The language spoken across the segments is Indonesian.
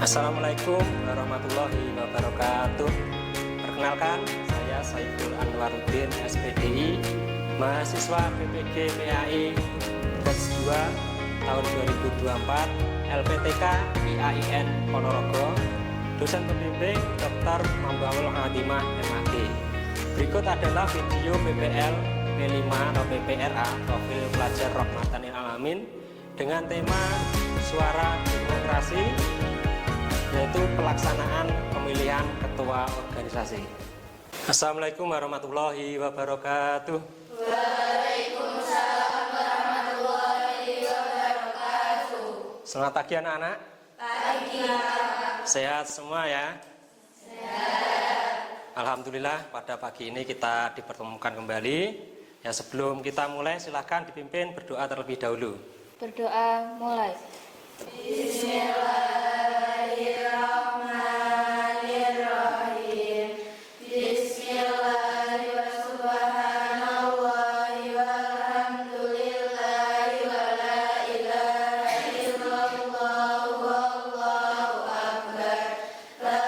Assalamualaikum warahmatullahi wabarakatuh. Perkenalkan, saya Saiful Anwaruddin, SPDI, mahasiswa PPG PAI batch 2 tahun 2024, LPTK IAIN Ponorogo, dosen pembimbing Dr. Mambaul Khatimah MAG. Berikut adalah video PPL P5 atau PPRA, Profil Pelajar Rahmatan lil Alamin, dengan tema Suara Demokrasi, yaitu pelaksanaan pemilihan ketua organisasi. Assalamualaikum warahmatullahi wabarakatuh. Waalaikumsalam warahmatullahi wabarakatuh. Selamat pagi anak-anak. Pagi. Sehat semua ya? Sehat. Alhamdulillah pada pagi ini kita dipertemukan kembali. Ya, sebelum kita mulai silakan dipimpin berdoa terlebih dahulu. Berdoa mulai. Bismillahirrahmanirrahim. Bismillahi wa subhanallahi walhamdulillahi wa la ilaha illallah wallahu akbar. La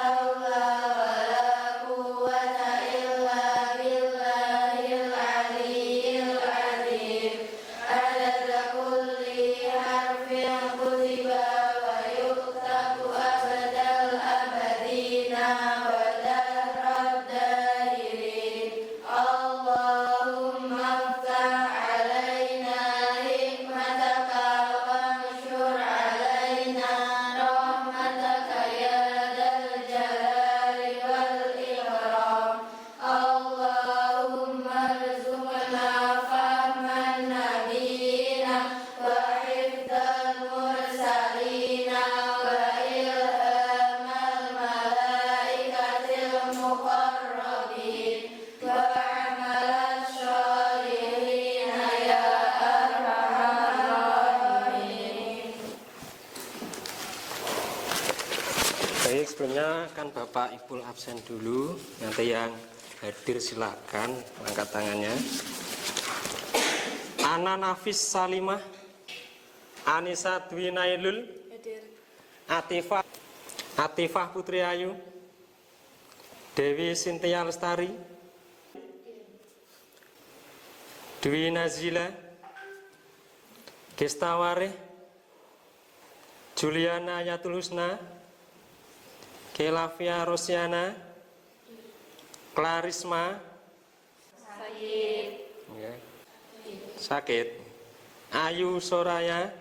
hawla wa la quwwata illa billahil aliyyil azim. Adada kulli harfin kutiba wa yuktabu abadal abadina wa dahrad dahirin. Allahumma aftah alaina hikmataka wanshur alaina rahmataka ya dal jalali wal ikram. Allahumma rzuqna fahman nabiyina wa hifdzal mursalina wa ilhamal malaikatil muqarrabin wa amalas sholihina ya arhamar rahimin. Baik, sebelumnya kan Bapak Ibu absen dulu. Nanti yang hadir silakan angkat tangannya. Ana Nafis Salimah, Anissa Dwi Nailul, Atifah Putri Ayu, Dewi Sintia Lestari, Dwi Nazila, Gestawareh, Juliana Yatul Husna, Kelavia Rosiana, Klarisma, ya, sakit, Ayu Soraya,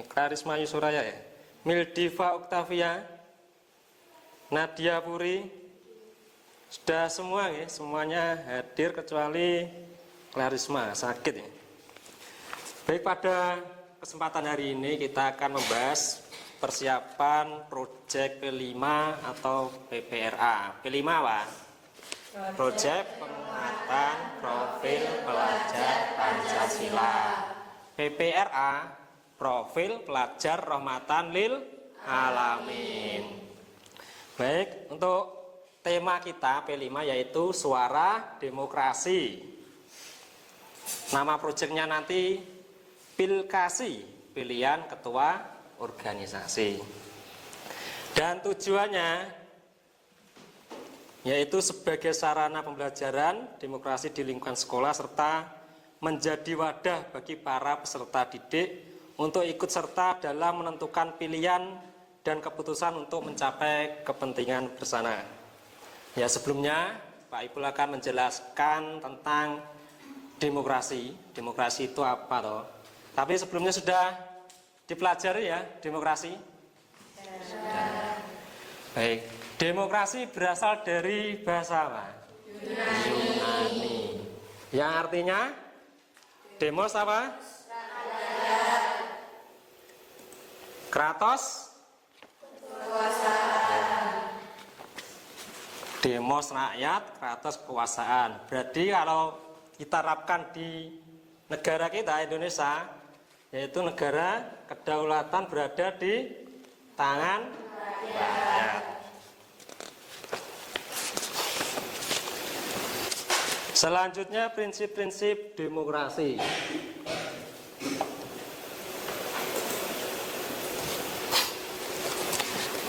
Klarisma Ayu Soraya ya, Mildiva Oktavia, Nadia Puri, sudah semua ya, semuanya hadir kecuali Klarisma sakit ya. Baik, pada kesempatan hari ini kita akan membahas persiapan proyek P5 atau PPRA. P5 apa? Proyek Penguatan Profil Pelajar Pancasila. PPRA, Profil Pelajar Rahmatan lil Alamin. Baik, untuk tema kita P5 yaitu Suara Demokrasi. Nama proyeknya nanti Pilkasi, pilihan ketua organisasi. Dan tujuannya yaitu sebagai sarana pembelajaran demokrasi di lingkungan sekolah serta menjadi wadah bagi para peserta didik untuk ikut serta dalam menentukan pilihan dan keputusan untuk mencapai kepentingan bersama. Ya, sebelumnya Pak Ibu akan menjelaskan tentang demokrasi. Demokrasi itu apa toh? Tapi sebelumnya sudah dipelajari ya demokrasi? Sudah. Baik. Demokrasi berasal dari bahasa apa? Yunani. Yang artinya demos apa? Kratos? Kekuasaan. Demos rakyat, kratos kekuasaan. Berarti kalau kita terapkan di negara kita Indonesia, yaitu negara kedaulatan berada di tangan rakyat. Selanjutnya prinsip-prinsip demokrasi.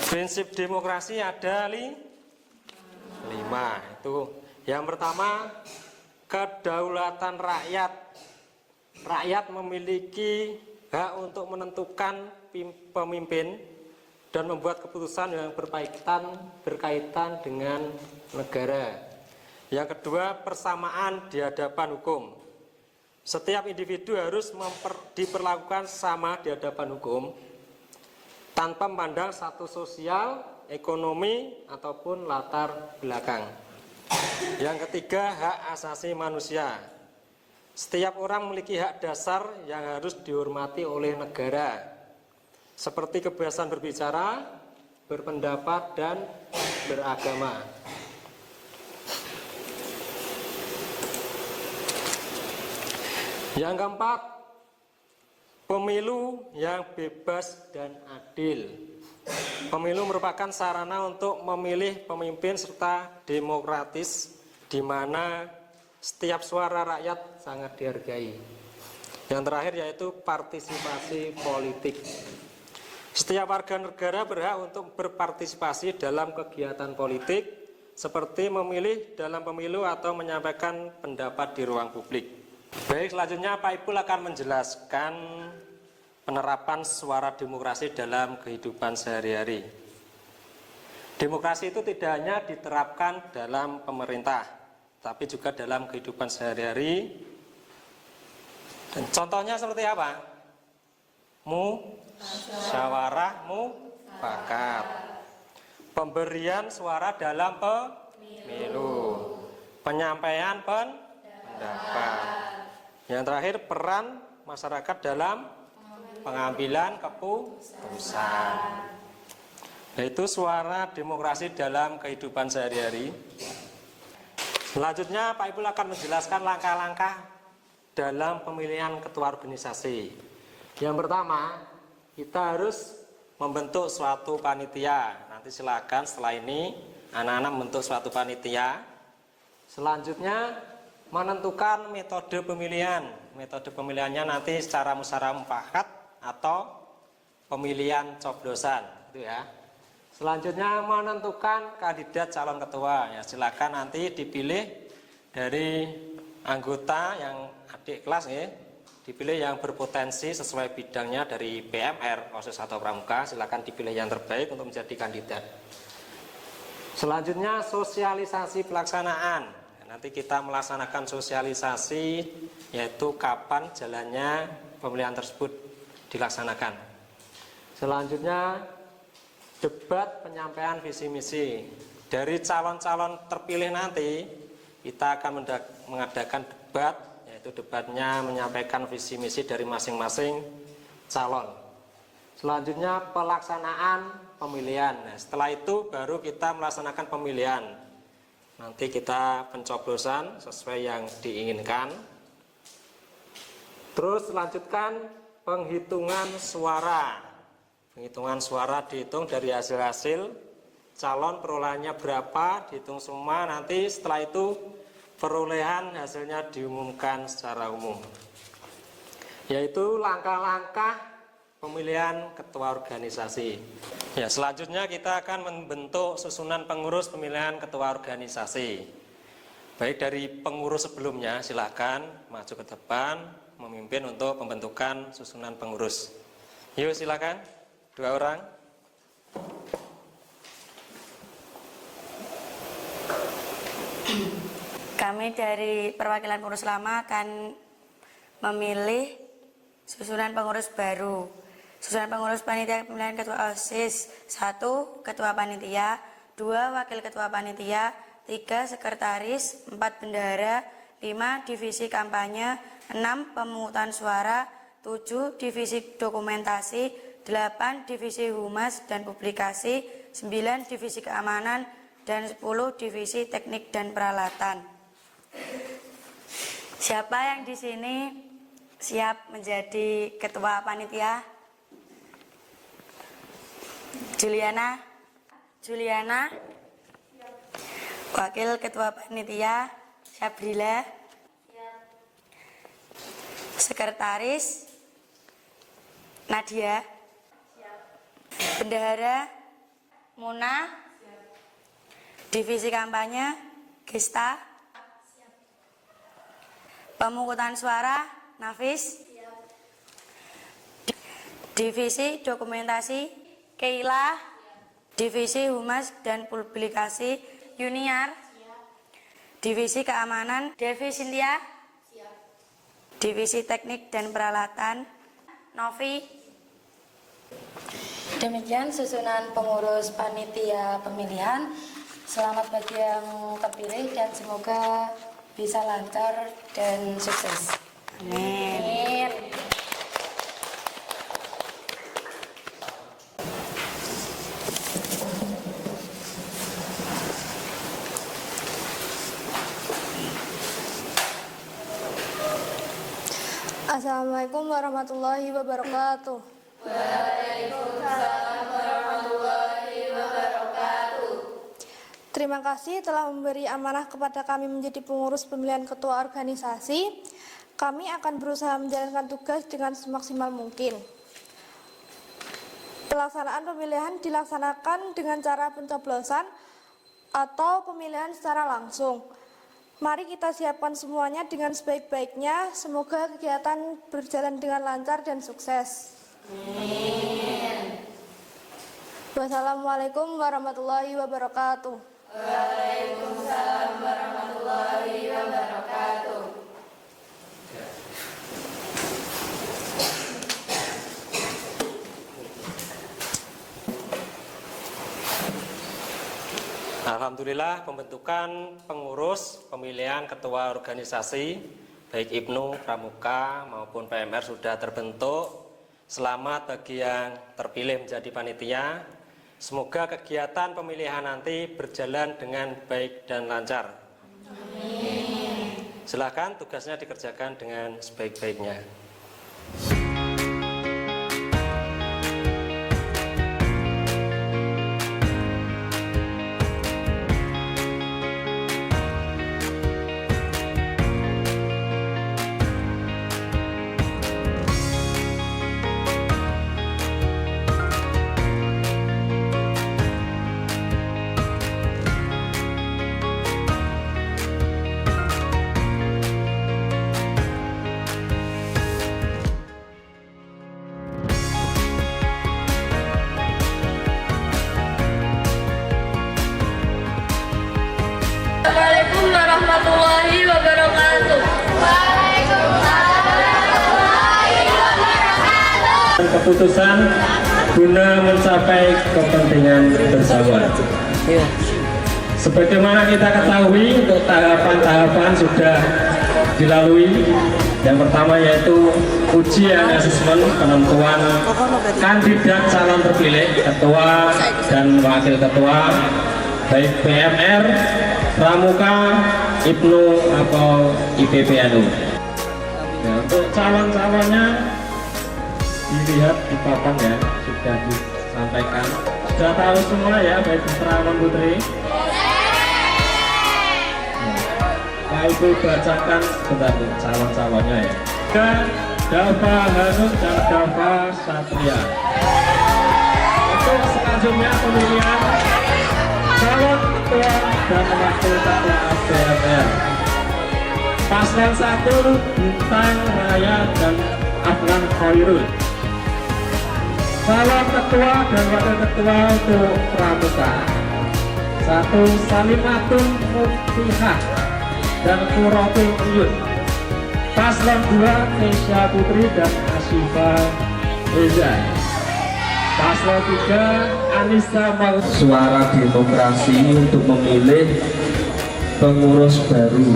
Prinsip demokrasi ada 5. Itu yang pertama, kedaulatan rakyat. Rakyat memiliki hak untuk menentukan pemimpin dan membuat keputusan yang berkaitan dengan negara. Yang kedua, persamaan di hadapan hukum. Setiap individu harus diperlakukan sama di hadapan hukum tanpa memandang status sosial, ekonomi, ataupun latar belakang. Yang ketiga, hak asasi manusia. Setiap orang memiliki hak dasar yang harus dihormati oleh negara, seperti kebebasan berbicara, berpendapat, dan beragama. Yang keempat, pemilu yang bebas dan adil. Pemilu merupakan sarana untuk memilih pemimpin serta demokratis, di mana setiap suara rakyat sangat dihargai. Yang terakhir yaitu partisipasi politik. Setiap warga negara berhak untuk berpartisipasi dalam kegiatan politik, seperti memilih dalam pemilu atau menyampaikan pendapat di ruang publik. Baik, selanjutnya Pak Ipul akan menjelaskan penerapan suara demokrasi dalam kehidupan sehari-hari. Demokrasi itu tidak hanya diterapkan dalam pemerintah, tapi juga dalam kehidupan sehari-hari. Dan contohnya seperti apa? Musyawarah mufakat. Pemberian suara dalam pemilu. Penyampaian pendapat. Yang terakhir, peran masyarakat dalam pengambilan keputusan. Yaitu suara demokrasi dalam kehidupan sehari-hari. Selanjutnya Pak Ipul akan menjelaskan langkah-langkah dalam pemilihan ketua organisasi. Yang pertama, kita harus membentuk suatu panitia. Nanti silakan setelah ini anak-anak membentuk suatu panitia. Selanjutnya menentukan metode pemilihan. Metode pemilihannya nanti secara musyawarah mufakat atau pemilihan coblosan, gitu ya. Selanjutnya menentukan kandidat calon ketua. Ya, silakan nanti dipilih dari anggota yang adik kelas ya. Dipilih yang berpotensi sesuai bidangnya dari PMR, OSIS atau Pramuka. Silakan dipilih yang terbaik untuk menjadi kandidat. Selanjutnya sosialisasi pelaksanaan. Nanti kita melaksanakan sosialisasi, yaitu kapan jalannya pemilihan tersebut dilaksanakan. Selanjutnya debat penyampaian visi misi. Dari calon-calon terpilih nanti kita akan mengadakan debat, yaitu debatnya menyampaikan visi misi dari masing-masing calon. Selanjutnya pelaksanaan pemilihan. Nah, setelah itu baru kita melaksanakan pemilihan. Nanti kita pencoblosan sesuai yang diinginkan. Terus lanjutkan penghitungan suara. Penghitungan suara dihitung dari hasil-hasil calon perolehannya berapa, dihitung semua. Nanti setelah itu perolehan hasilnya diumumkan secara umum. Yaitu langkah-langkah pemilihan ketua organisasi. Ya, selanjutnya kita akan membentuk susunan pengurus pemilihan ketua organisasi. Baik dari pengurus sebelumnya, silakan maju ke depan memimpin untuk pembentukan susunan pengurus. Yuk silakan, 2 orang. Kami dari perwakilan pengurus lama akan memilih susunan pengurus baru. Susunan pengurus panitia pemilihan ketua OSIS: 1. Ketua panitia, 2. Wakil ketua panitia, 3. Sekretaris, 4. Bendahara, 5. Divisi kampanye, 6. Pemungutan suara, 7. Divisi dokumentasi, 8. Divisi humas dan publikasi, 9. Divisi keamanan, dan 10. Divisi teknik dan peralatan. Siapa yang di sini siap menjadi ketua panitia? Juliana. Wakil ketua panitia Sabrila. Sekretaris Nadia. Bendahara Muna. Divisi kampanye Gesta. Pemungutan suara Nafis. Divisi dokumentasi Keila. Divisi humas dan publikasi Yuniar. Divisi keamanan Devi Cynthia. Divisi teknik dan peralatan Novi. Demikian susunan pengurus panitia pemilihan. Selamat bagi yang terpilih dan semoga bisa lancar dan sukses. Amin. Assalamualaikum warahmatullahi wabarakatuh. Waalaikumsalam warahmatullahi wabarakatuh. Terima kasih telah memberi amanah kepada kami menjadi pengurus pemilihan ketua organisasi. Kami akan berusaha menjalankan tugas dengan semaksimal mungkin. Pelaksanaan pemilihan dilaksanakan dengan cara pencoblosan atau pemilihan secara langsung. Mari kita siapkan semuanya dengan sebaik-baiknya. Semoga kegiatan berjalan dengan lancar dan sukses. Amin. Wassalamualaikum warahmatullahi wabarakatuh. Waalaikumsalam warahmatullahi wabarakatuh. Alhamdulillah pembentukan pengurus pemilihan ketua organisasi baik IPNU, Pramuka maupun PMR sudah terbentuk. Selamat bagi yang terpilih menjadi panitia. Semoga kegiatan pemilihan nanti berjalan dengan baik dan lancar. Amin. Silakan tugasnya dikerjakan dengan sebaik-baiknya. Assalamualaikum warahmatullahi wabarakatuh. Waalaikumsalam warahmatullahi wabarakatuh. Keputusan guna mencapai kepentingan bersama. Sebagaimana kita ketahui, untuk tahapan-tahapan sudah dilalui. Yang pertama yaitu ujian asesmen penentuan kandidat calon terpilih ketua dan wakil ketua baik PMR, Pramuka, IPNU atau IPPNU. Ya, untuk calon-calonnya dilihat di papan ya, sudah disampaikan. Sudah tahu semua ya, baik putra maupun putri. Pak Ibu bacakan sebentar calon-calonnya ya. Dava Hanum dan Dava Satria. Untuk selanjutnya pemilihan calon ketua dan wakil ketua PMR. Paslon 1 Bintang Raya dan Adnan Khairul. Calon ketua dan wakil ketua untuk Pramuka 1 Salimatun Mufihah dan Kurotul Uyun. Paslon 2 Keisha Putri dan Asyifa Reza. Paslon 3 Anissa Maut. Suara demokrasi untuk memilih pengurus baru.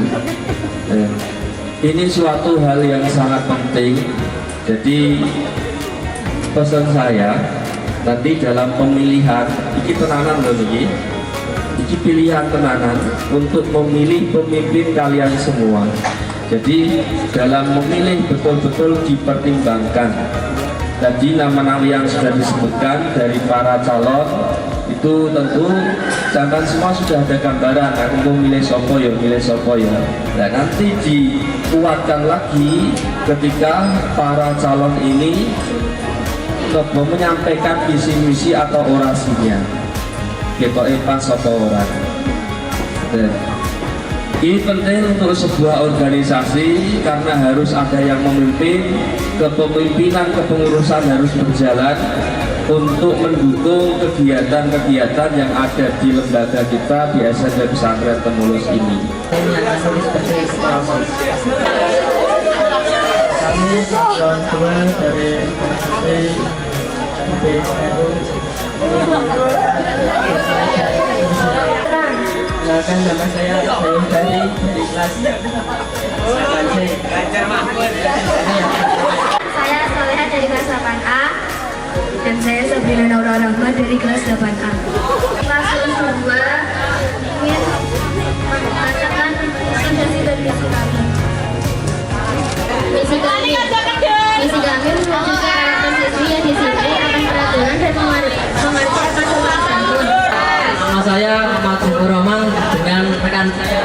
Ini suatu hal yang sangat penting. Jadi pesan saya nanti dalam pemilihan ini tenanan loh ini pilihan tenanan untuk memilih pemimpin kalian semua. Jadi dalam memilih betul-betul dipertimbangkan. Tadi nama-nama yang sudah disebutkan dari para calon itu tentu jangan semua sudah ada gambaran aku mau milih sopo ya, milih sopo ya. Nah nanti dikuatkan lagi ketika para calon ini menyampaikan visi misi atau orasinya. ketoke pas apa ora. Ini penting untuk sebuah organisasi karena harus ada yang memimpin, kepemimpinan kepengurusan harus berjalan untuk mendukung kegiatan-kegiatan yang ada di lembaga kita di SMP Pesantren Temulus ini. Kami kawan tua dari PPRU. Silakan nama saya dari kelas 8C. Saya Soleha dari kelas 8A dan saya Sabrina Naura Rahma dari kelas 8A. Kelas 2 ingin membacakan visi dan misi kami. Misi kami menunjukkan karakter siswi yang disiplin akan peraturan dan mengerti akan sopan santun. Nama saya Ahmad Zahur Rahman dengan rekan saya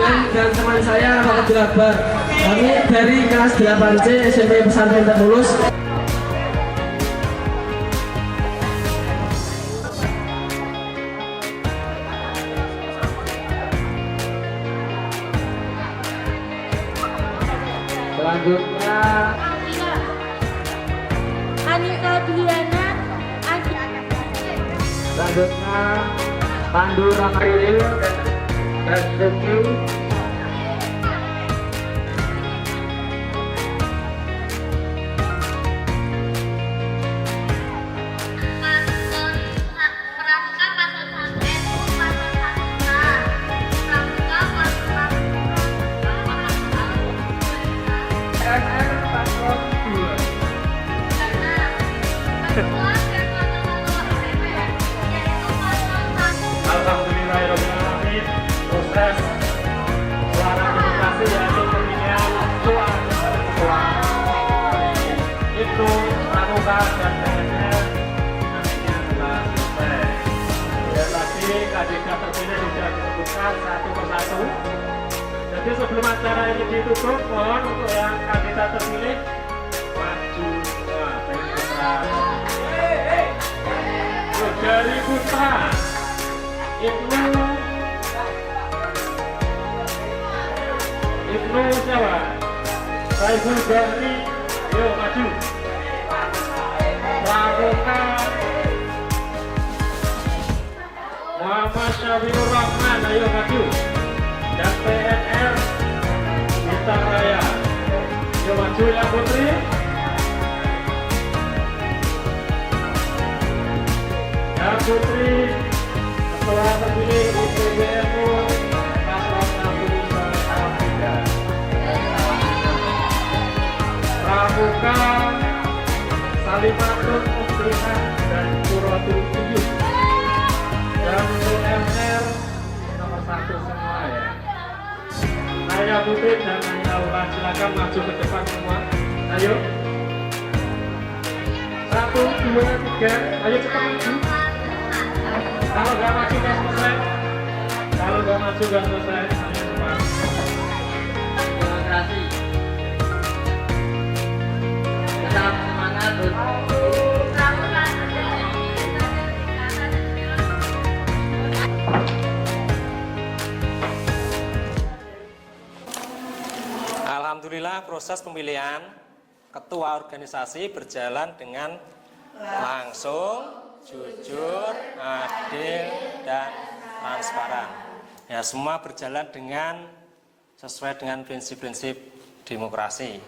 dan teman saya Abdul Akbar. Kami dari kelas 8C SMP Pesantren Temulus. Selanjutnya Anita Diana Selanjutnya Pandu Ramayil dan Suki. Pramuka Pasal Santet Pasal 1A Pramuka Pasal RR Paslon 2. Alhamdulillahirrahmanirrahim. Proses suara demokrasi yaitu pemilihan ketua itu pramuka dan PNS akhirnya telah selesai. Dan tadi kandidat terpilih sudah disebutkan satu persatu. Jadi sebelum acara ini ditutup, mohon untuk yang kandidat terpilih maju semua. Baik putra. Dari putra Ibnu siapa? Saiful Bahri, yuk maju. Pramuka Muhammad Syafiur Rahman, ayo maju. Dan PNR Bintang Raya, yuk maju ya putri. Ya putri ketua terpilih IPBNU Paslon 63. Pramuka Salimatun Muslimat dan Suratul Tuyuh. Dan PNR nomor 1 semua ya. Saya Putri dan Naya Aula, silakan maju ke depan semua. Ayo. 1, 2, 3, ayo cepat maju. Kalau nggak maju nggak selesai. Kalau nggak maju nggak selesai. Ayo cepat. Demokrasi. Tetap semangat. Alhamdulillah proses pemilihan ketua organisasi berjalan dengan langsung, jujur, adil, dan transparan. Ya, semua berjalan sesuai dengan prinsip-prinsip demokrasi.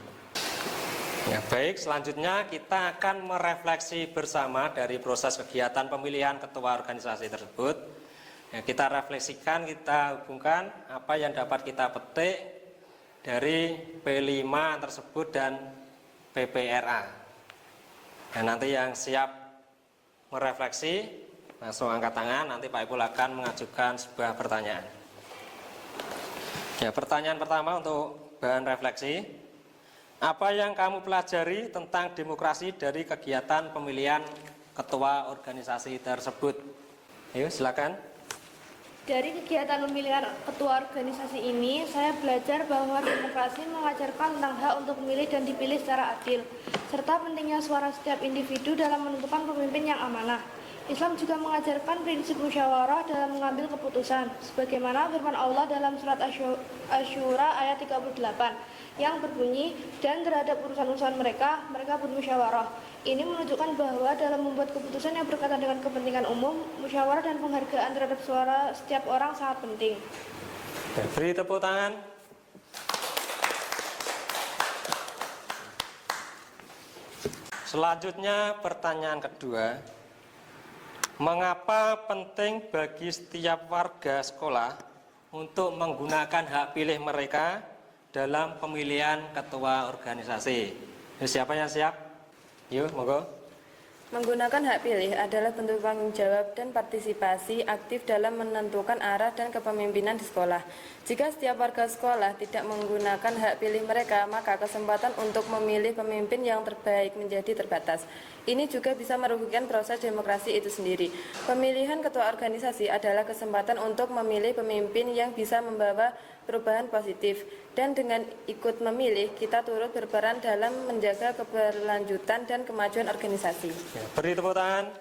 Ya, baik, selanjutnya kita akan merefleksi bersama dari proses kegiatan pemilihan ketua organisasi tersebut. Ya, kita refleksikan, kita hubungkan apa yang dapat kita petik dari P5 tersebut dan PPRA. Dan nanti yang siap merefleksi langsung angkat tangan, nanti Pak Ipul akan mengajukan sebuah pertanyaan. Ya, pertanyaan pertama untuk bahan refleksi. Apa yang kamu pelajari tentang demokrasi dari kegiatan pemilihan ketua organisasi tersebut? Ayo silakan. Dari kegiatan pemilihan ketua organisasi ini, saya belajar bahwa demokrasi mengajarkan tentang hak untuk memilih dan dipilih secara adil, serta pentingnya suara setiap individu dalam menentukan pemimpin yang amanah. Islam juga mengajarkan prinsip musyawarah dalam mengambil keputusan, sebagaimana firman Allah dalam surat Asy-Syura ayat 38, yang berbunyi, dan terhadap urusan-urusan mereka bermusyawarah. Ini menunjukkan bahwa dalam membuat keputusan yang berkaitan dengan kepentingan umum, musyawarah dan penghargaan terhadap suara setiap orang sangat penting. Beri tepuk tangan. Selanjutnya pertanyaan kedua. Mengapa penting bagi setiap warga sekolah untuk menggunakan hak pilih mereka dalam pemilihan ketua organisasi? Siapa yang siap? Yuk, monggo. Menggunakan hak pilih adalah bentuk tanggung jawab dan partisipasi aktif dalam menentukan arah dan kepemimpinan di sekolah. Jika setiap warga sekolah tidak menggunakan hak pilih mereka, maka kesempatan untuk memilih pemimpin yang terbaik menjadi terbatas. Ini juga bisa merugikan proses demokrasi itu sendiri. Pemilihan ketua organisasi adalah kesempatan untuk memilih pemimpin yang bisa membawa perubahan positif, dan dengan ikut memilih kita turut berperan dalam menjaga keberlanjutan dan kemajuan organisasi. Beri tepuk tangan.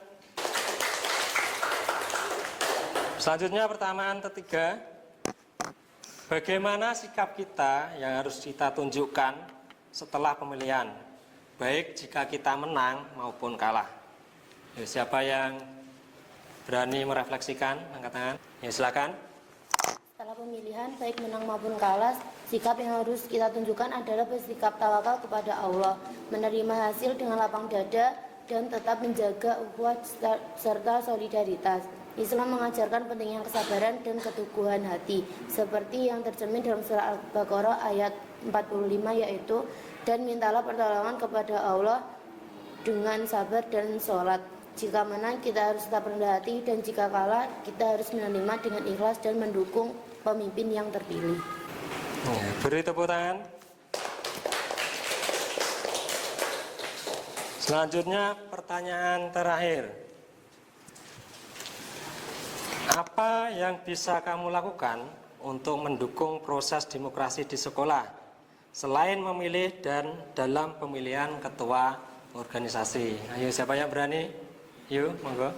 Selanjutnya pertanyaan ketiga. Bagaimana sikap kita yang harus kita tunjukkan setelah pemilihan, baik jika kita menang maupun kalah? Siapa yang berani merefleksikan? Angkat tangan. Silakan. Setelah pemilihan, baik menang maupun kalah, sikap yang harus kita tunjukkan adalah bersikap tawakal kepada Allah, menerima hasil dengan lapang dada, dan tetap menjaga ukhuwah serta solidaritas. Islam mengajarkan pentingnya kesabaran dan keteguhan hati, seperti yang tercermin dalam surah Al-Baqarah ayat 45, yaitu, dan mintalah pertolongan kepada Allah dengan sabar dan sholat. Jika menang, kita harus tetap rendah hati, dan jika kalah, kita harus menerima dengan ikhlas dan mendukung pemimpin yang terpilih. Beri tepuk tangan. Selanjutnya pertanyaan terakhir. Apa yang bisa kamu lakukan untuk mendukung proses demokrasi di sekolah selain memilih dan dalam pemilihan ketua organisasi? Ayo, siapa yang berani? Yuk, monggo.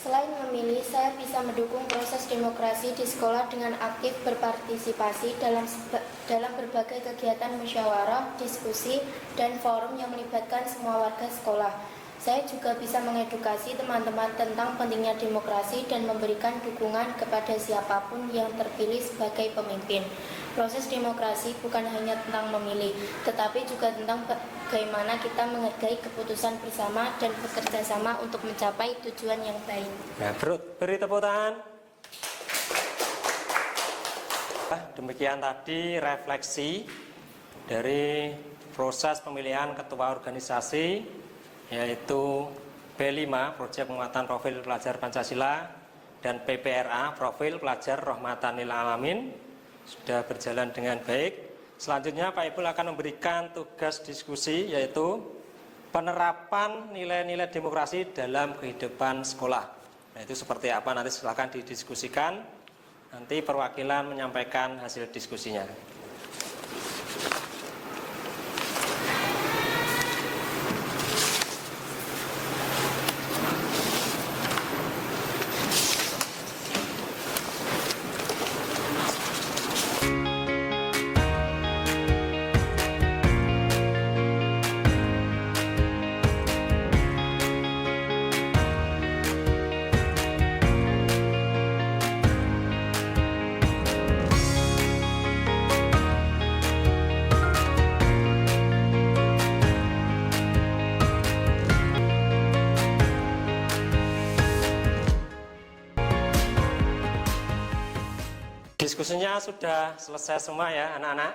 Selain memilih, saya bisa mendukung proses demokrasi di sekolah dengan aktif berpartisipasi dalam berbagai kegiatan musyawarah, diskusi, dan forum yang melibatkan semua warga sekolah. Saya juga bisa mengedukasi teman-teman tentang pentingnya demokrasi dan memberikan dukungan kepada siapapun yang terpilih sebagai pemimpin. Proses demokrasi bukan hanya tentang memilih, tetapi juga tentang bagaimana kita menghargai keputusan bersama dan bekerja sama untuk mencapai tujuan yang baik. Beri tepuk tangan. Demikian tadi refleksi dari proses pemilihan ketua organisasi, yaitu P5 Proyek Penguatan Profil Pelajar Pancasila dan PPRA Profil Pelajar Rahmatan lil Alamin sudah berjalan dengan baik. Selanjutnya Pak Ibu akan memberikan tugas diskusi, yaitu penerapan nilai-nilai demokrasi dalam kehidupan sekolah. Nah, itu seperti apa nanti silakan didiskusikan. Nanti perwakilan menyampaikan hasil diskusinya. Diskusinya sudah selesai semua ya anak-anak?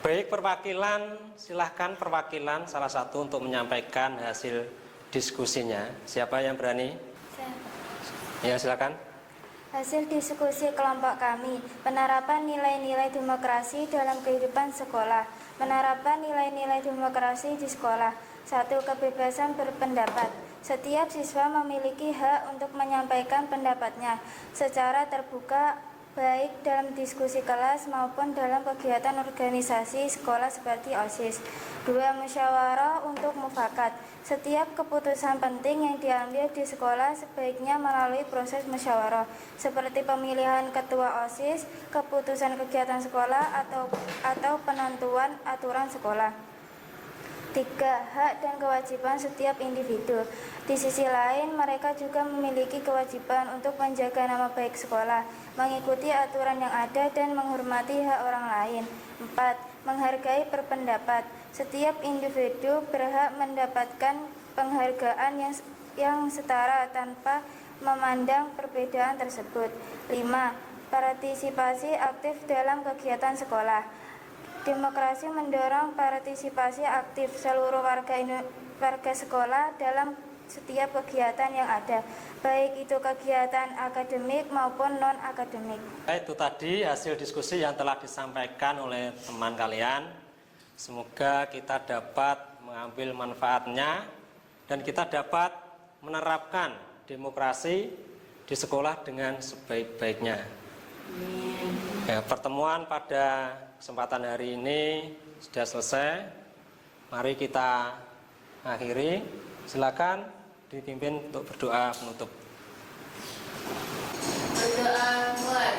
Baik, perwakilan, silahkan perwakilan salah satu untuk menyampaikan hasil diskusinya. Siapa yang berani? Ya, silakan. Hasil diskusi kelompok kami, penerapan nilai-nilai demokrasi dalam kehidupan sekolah. Penerapan nilai-nilai demokrasi di sekolah. 1. Kebebasan berpendapat. Setiap siswa memiliki hak untuk menyampaikan pendapatnya secara terbuka, baik dalam diskusi kelas maupun dalam kegiatan organisasi sekolah seperti OSIS. 2. Musyawarah untuk mufakat. Setiap keputusan penting yang diambil di sekolah sebaiknya melalui proses musyawarah, seperti pemilihan ketua OSIS, keputusan kegiatan sekolah, atau penentuan aturan sekolah. 3. Hak dan kewajiban setiap individu. Di sisi lain, mereka juga memiliki kewajiban untuk menjaga nama baik sekolah, mengikuti aturan yang ada, dan menghormati hak orang lain. 4. Menghargai berpendapat. Setiap individu berhak mendapatkan penghargaan yang setara tanpa memandang perbedaan tersebut. 5. Partisipasi aktif dalam kegiatan sekolah. Demokrasi mendorong partisipasi aktif seluruh warga sekolah dalam setiap kegiatan yang ada, baik itu kegiatan akademik maupun non-akademik. Itu tadi hasil diskusi yang telah disampaikan oleh teman kalian. Semoga kita dapat mengambil manfaatnya dan kita dapat menerapkan demokrasi di sekolah dengan sebaik-baiknya. Ya, pertemuan pada kesempatan hari ini sudah selesai. Mari kita akhiri. Silakan dipimpin untuk berdoa penutup. Berdoa mulai.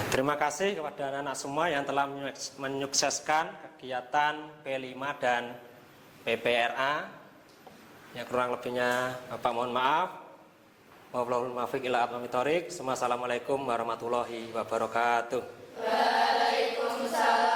Terima kasih kepada anak-anak semua yang telah menyukseskan kegiatan P5 dan PPRA. Ya, kurang lebihnya Bapak mohon maaf. Wallahul muwaffiq ila aqwamit thoriq. Assalamualaikum warahmatullahi wabarakatuh. Waalaikumsalam.